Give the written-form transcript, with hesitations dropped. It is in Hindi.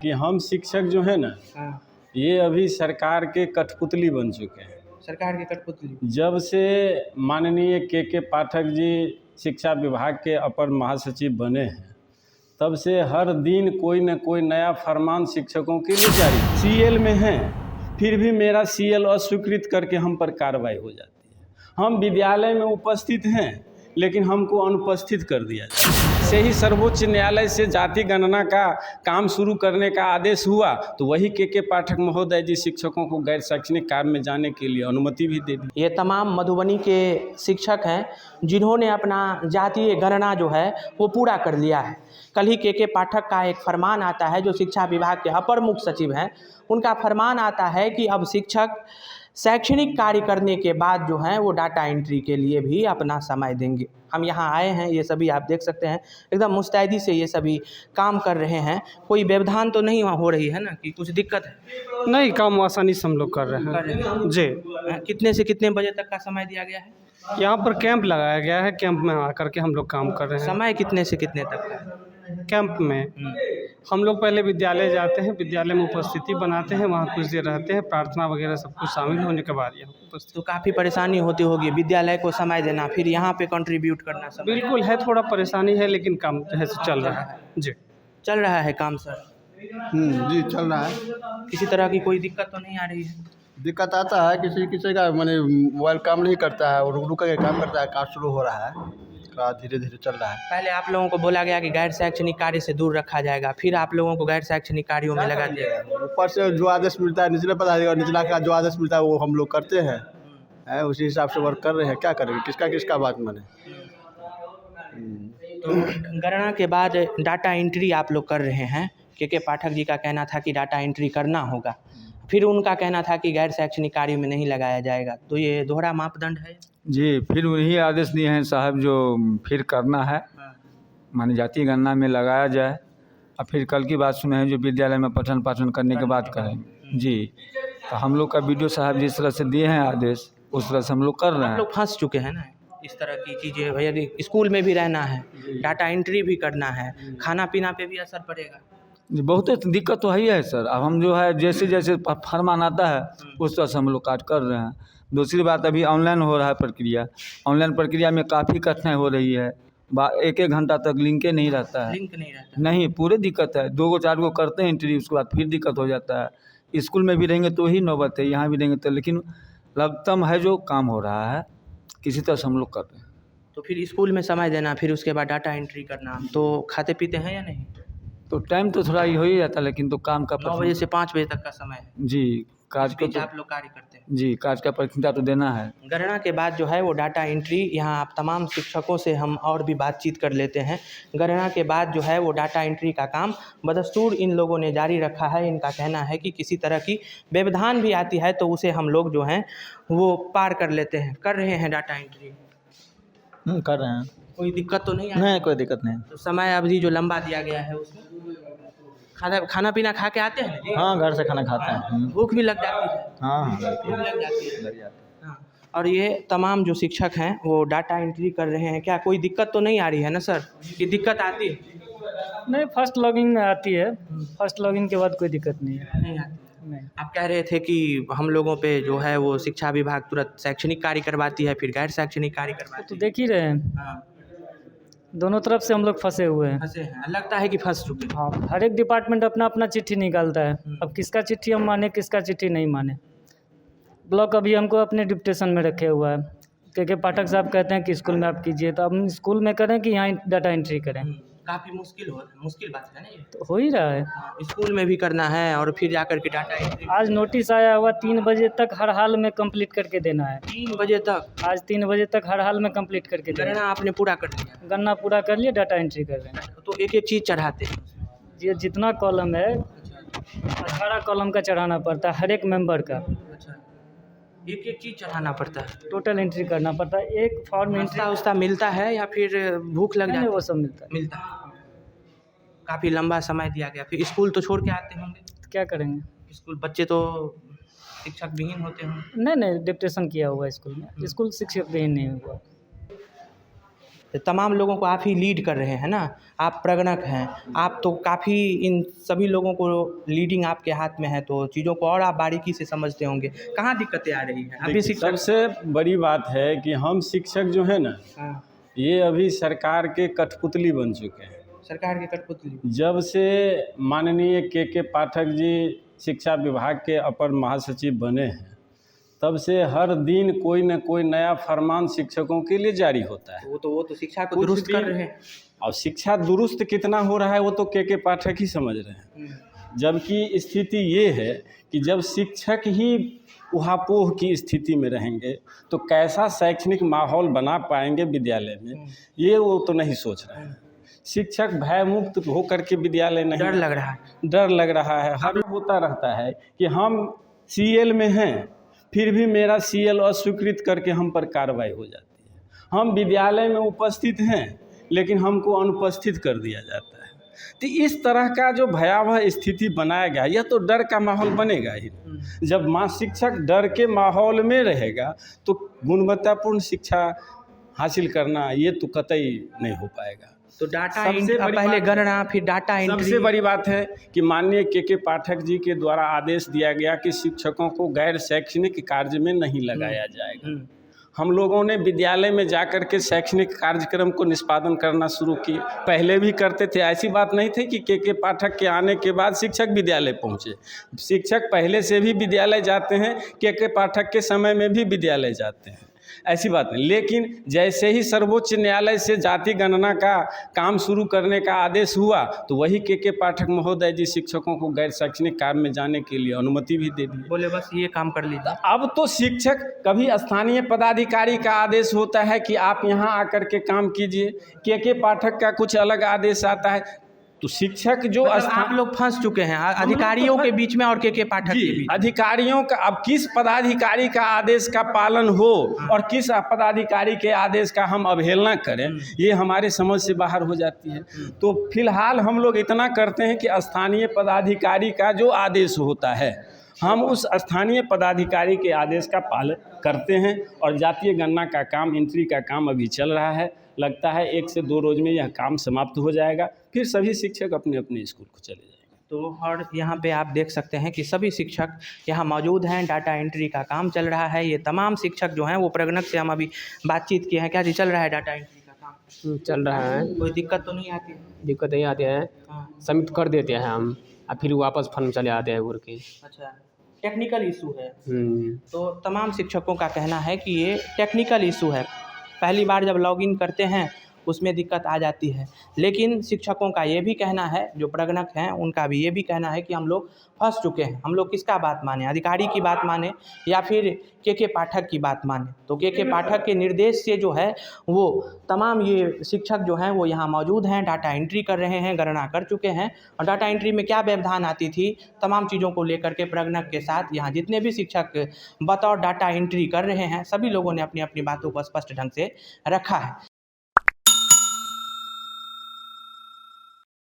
कि हम शिक्षक जो है ना, हाँ, ये अभी सरकार के कठपुतली बन चुके हैं। सरकार की कठपुतली। जब से माननीय के पाठक जी शिक्षा विभाग के अपर महासचिव बने हैं, तब से हर दिन कोई न कोई नया फरमान शिक्षकों के लिए जारी। सीएल में हैं, फिर भी मेरा सीएल अस्वीकृत करके हम पर कार्रवाई हो जाती है। हम विद्यालय में उपस्थित हैं, लेकिन हमको अनुपस्थित कर दिया जाता है। से ही सर्वोच्च न्यायालय से जाति गणना का काम शुरू करने का आदेश हुआ, तो वही के पाठक महोदय जी शिक्षकों को गैर शैक्षणिक कार्य में जाने के लिए अनुमति भी दे दी। ये तमाम मधुबनी के शिक्षक हैं जिन्होंने अपना जातीय गणना जो है वो पूरा कर लिया है। कल ही के पाठक का एक फरमान आता है, जो शिक्षा विभाग के अपर मुख्य सचिव हैं, उनका फरमान आता है कि अब शिक्षक शैक्षणिक कार्य करने के बाद जो है वो डाटा एंट्री के लिए भी अपना समय देंगे। हम यहाँ आए हैं, ये सभी आप देख सकते हैं एकदम मुस्तैदी से ये सभी काम कर रहे हैं। कोई व्यवधान तो नहीं हो रही है ना, कि कुछ दिक्कत है? नहीं, काम आसानी से हम लोग कर रहे हैं जी। कितने से कितने बजे तक का समय दिया गया है? यहाँ पर कैंप लगाया गया है, कैंप में आकर के हम लोग काम कर रहे हैं। समय कितने से कितने तक का? कैंप में हम लोग पहले विद्यालय जाते हैं, विद्यालय में उपस्थिति बनाते हैं, वहाँ कुछ देर रहते हैं, प्रार्थना वगैरह सब कुछ शामिल होने के बाद यहाँ उपस्थित। तो काफ़ी परेशानी होती होगी विद्यालय को समय देना, फिर यहाँ पे कंट्रीब्यूट करना सब। बिल्कुल है, थोड़ा परेशानी है, लेकिन काम जो है चल रहा है जी। चल रहा है काम सर? जी चल रहा है। किसी तरह की कोई दिक्कत तो नहीं आ रही है? दिक्कत आता है, किसी किसी का मैंने मोबाइल काम नहीं करता है और रुक के काम करता है, काम शुरू हो रहा है, धीरे धीरे चल रहा है। पहले आप लोगों को बोला गया कि गैर शैक्षणिक कार्य से दूर रखा जाएगा, फिर आप लोगों को गैर शैक्षणिक कार्यों में लगा दिया गया। ऊपर से जो आदेश मिलता है निचले पदाधिकारी, निचला का जो आदेश मिलता है वो हम लोग करते हैं, उसी हिसाब से वर्क कर रहे हैं। क्या करेंगे, किसका बात माने। तो गणना के बाद डाटा एंट्री आप लोग कर रहे हैं। के पाठक जी का कहना था कि डाटा एंट्री करना होगा, फिर उनका कहना था कि गैर शैक्षणिक कार्यों में नहीं लगाया जाएगा। तो ये दोहरा मापदंड है जी। फिर वही आदेश दिए हैं साहब, जो फिर करना है, मानी जातीय गणना में लगाया जाए। और फिर कल की बात सुने हैं, जो विद्यालय में पठन पाठन करने के बाद करेंगे जी। तो हम लोग का बीडीओ साहब जिस तरह से दिए हैं आदेश, उस तरह से हम लोग कर रहे हैं। हम लोग फंस चुके हैं ना इस तरह की चीज़ें। यदि स्कूल में भी रहना है, डाटा एंट्री भी करना है, खाना पीना पे भी असर पड़ेगा जी। बहुत दिक्कत तो है ही है सर। अब हम जो है जैसे जैसे फरमान आता है उस तरह से हम लोग काट कर रहे हैं। दूसरी बात, अभी ऑनलाइन हो रहा है प्रक्रिया। ऑनलाइन प्रक्रिया में काफ़ी कठिनाई हो रही है। एक घंटा तक लिंके नहीं रहता है। लिंक नहीं रहता नहीं, पूरे दिक्कत है। 2 4 गो करते हैं एंट्री, उसके बाद फिर दिक्कत हो जाता है। स्कूल में भी रहेंगे तो ही नौबत है, यहाँ भी रहेंगे तो। लेकिन लगतम है जो काम हो रहा है, किसी तरह से हम लोग कर रहे हैं। तो फिर स्कूल में समय देना, फिर उसके बाद डाटा एंट्री करना, तो खाते पीते हैं या नहीं? तो टाइम तो थोड़ा ही हो ही जाता है, लेकिन तो काम का 9 बजे से 5 बजे तक का समय है जी। काज बीच का आप लोग कार्य करते हैं जी, काज का प्राथमिकता तो देना है। गणना के बाद जो है वो डाटा एंट्री, यहाँ आप तमाम शिक्षकों से हम और भी बातचीत कर लेते हैं। गणना के बाद जो है वो डाटा एंट्री का काम बदस्तूर इन लोगों ने जारी रखा है। इनका कहना है कि किसी तरह की व्यवधान भी आती है तो उसे हम लोग जो हैं वो पार कर लेते हैं। कर रहे हैं डाटा एंट्री? कर रहे हैं। कोई दिक्कत तो नहीं है? नहीं, कोई दिक्कत नहीं। तो समय अवधि जो लंबा दिया गया है उसमें खाना पीना खा के आते हैं? हाँ, घर से खाना खाते हैं। भूख भी लग जाती है? हाँ हाँ, भूख लग जाती है। लग जाता है। हाँ। और ये तमाम जो शिक्षक हैं वो डाटा एंट्री कर रहे हैं। क्या कोई दिक्कत तो नहीं आ रही है ना सर? कि दिक्कत आती है? नहीं, फर्स्ट लॉगिंग में आती है। फर्स्ट लॉगिंग के बाद कोई दिक्कत नहीं है। नहीं आती। नहीं। आप कह रहे थे कि हम लोगों पे जो है वो शिक्षा विभाग तुरंत शैक्षणिक कार्य करवाती है, फिर गैर शैक्षणिक कार्य करवाती तो है। देख ही रहे हैं, हाँ, दोनों तरफ से हम लोग फंसे हुए हैं। फंसे हैं, लगता है कि फंस चुके हैं। हाँ, हर एक डिपार्टमेंट अपना अपना चिट्ठी निकालता है। अब किसका चिट्ठी हम माने, किसका चिट्ठी नहीं माने। ब्लॉक अभी हमको अपने डिप्टेशन में रखे हुआ है। के पाठक साहब कहते हैं कि स्कूल में आप कीजिए, तो हम स्कूल में करें कि यहाँ डाटा एंट्री करें? काफ़ी मुश्किल बात है ना ये। तो हो ही रहा है। स्कूल में भी करना है और फिर जाकर के डाटा एंट्री। आज नोटिस आया हुआ 3 बजे तक हर हाल में कंप्लीट करके देना है। 3 बजे तक? आज 3 बजे तक हर हाल में कंप्लीट करके देना गणना आपने पूरा कर लिया? है। गणना पूरा कर लिए, डाटा एंट्री कर रहे हैं। तो एक एक चीज़ चढ़ाते हैं? ये जितना कॉलम है 18 कॉलम का चढ़ाना पड़ता है, हर एक मेंबर का। अच्छा, एक एक चीज़ चढ़ाना पड़ता है? टोटल एंट्री करना पड़ता है। एक फॉर्म एंट्री नाश्ता मिलता है या फिर भूख लग जाती है? वो सब मिलता है। मिलता है। काफ़ी लंबा समय दिया गया। फिर स्कूल तो छोड़ के आते होंगे? तो क्या करेंगे? स्कूल बच्चे तो शिक्षक विहीन होते होंगे? नहीं, डिप्टेशन किया हुआ है स्कूल में। स्कूल शिक्षक विहीन नहीं हुआ। तो तमाम लोगों को आप ही लीड कर रहे हैं ना, आप प्रगणक हैं, आप तो काफ़ी इन सभी लोगों को लीडिंग आपके हाथ में है, तो चीज़ों को और आप बारीकी से समझते होंगे। कहाँ दिक्कतें आ रही हैं अभी शिक्षक? सबसे बड़ी बात है कि हम शिक्षक जो है ना, हाँ, ये अभी सरकार के कठपुतली बन चुके हैं। सरकार की कठपुतली। जब से माननीय के पाठक जी शिक्षा विभाग के अपर महासचिव बने हैं, तब से हर दिन कोई न कोई नया फरमान शिक्षकों के लिए जारी होता है। वो तो शिक्षा को कुछ दुरुस्त कर दिन- रहे हैं। और शिक्षा दुरुस्त कितना हो रहा है वो तो के पाठक ही समझ रहे हैं। जबकि स्थिति ये है कि जब शिक्षक ही उहापोह की स्थिति में रहेंगे तो कैसा शैक्षणिक माहौल बना पाएंगे विद्यालय में, ये वो तो नहीं सोच रहे हैं। शिक्षक भयमुक्त होकर के विद्यालय नहीं, डर लग रहा है। डर लग रहा है। हर होता रहता है कि हम सीएल में हैं, फिर भी मेरा सीएल अस्वीकृत करके हम पर कार्रवाई हो जाती है। हम विद्यालय में उपस्थित हैं लेकिन हमको अनुपस्थित कर दिया जाता है। तो इस तरह का जो भयावह स्थिति बनाया गया, यह तो डर का माहौल बनेगा ही। जब शिक्षक डर के माहौल में रहेगा तो गुणवत्तापूर्ण शिक्षा हासिल करना ये तो कतई नहीं हो पाएगा। तो डाटा सबसे बड़ी पहले बात- गणना, फिर डाटा एंट्री। सबसे बड़ी बात है कि माननीय के पाठक जी के द्वारा आदेश दिया गया कि शिक्षकों को गैर शैक्षणिक कार्य में नहीं लगाया जाएगा। हम लोगों ने विद्यालय में जाकर के शैक्षणिक कार्यक्रम को निष्पादन करना शुरू किए। पहले भी करते थे, ऐसी बात नहीं थी कि के पाठक के आने के बाद शिक्षक विद्यालय पहुँचे। शिक्षक पहले से भी विद्यालय जाते हैं, के पाठक के समय में भी विद्यालय जाते हैं, ऐसी बात नहीं। लेकिन जैसे ही सर्वोच्च न्यायालय से जाति गणना का काम शुरू करने का आदेश हुआ तो वही के पाठक महोदय जी शिक्षकों को गैर शैक्षणिक कार्य में जाने के लिए अनुमति भी दे दी। बोले बस ये काम कर लीजिए। अब तो शिक्षक, कभी स्थानीय पदाधिकारी का आदेश होता है कि आप यहाँ आकर के काम कीजिए, के पाठक का कुछ अलग आदेश आता है, तो शिक्षक जो मतलब आप लोग फंस चुके हैं अधिकारियों के बीच में और के पाठक के बीच। अधिकारियों का, अब किस पदाधिकारी का आदेश का पालन हो और किस पदाधिकारी के आदेश का हम अवहेलना करें, ये हमारे समझ से बाहर हो जाती है। तो फिलहाल हम लोग इतना करते हैं कि स्थानीय पदाधिकारी का जो आदेश होता है हम उस स्थानीय पदाधिकारी के आदेश का पालन करते हैं। और जातीय गणना का काम, एंट्री का काम अभी चल रहा है। लगता है 1 से 2 रोज में यह काम समाप्त हो जाएगा, फिर सभी शिक्षक अपने अपने स्कूल को चले जाएंगे। तो और यहाँ पे आप देख सकते हैं कि सभी शिक्षक यहाँ मौजूद हैं, डाटा एंट्री का काम चल रहा है। ये तमाम शिक्षक जो हैं वो प्रगणक से हम अभी बातचीत किए हैं। क्या जी चल रहा है डाटा एंट्री का काम? चल रहा है, कोई दिक्कत तो नहीं आती? दिक्कत नहीं आती है, हाँ, सबमिट कर देते हैं हम और फिर वापस फॉर्म चले आते हैं उड़ के। अच्छा, टेक्निकल इशू है। हम्म, तो तमाम शिक्षकों का कहना है कि ये टेक्निकल इशू है। पहली बार जब लॉगिन करते हैं उसमें दिक्कत आ जाती है। लेकिन शिक्षकों का ये भी कहना है, जो प्रगणक हैं उनका भी ये भी कहना है कि हम लोग फंस चुके हैं। हम लोग किसका बात माने, अधिकारी की बात माने या फिर के पाठक की बात माने? तो के पाठक के निर्देश से जो है वो तमाम ये शिक्षक जो हैं वो यहाँ मौजूद हैं, डाटा एंट्री कर रहे हैं, गणना कर चुके हैं। और डाटा एंट्री में क्या व्यवधान आती थी, तमाम चीज़ों को लेकर के प्रगणक के साथ यहाँ जितने भी शिक्षक बतौर डाटा एंट्री कर रहे हैं सभी लोगों ने अपनी अपनी बातों को स्पष्ट ढंग से रखा है।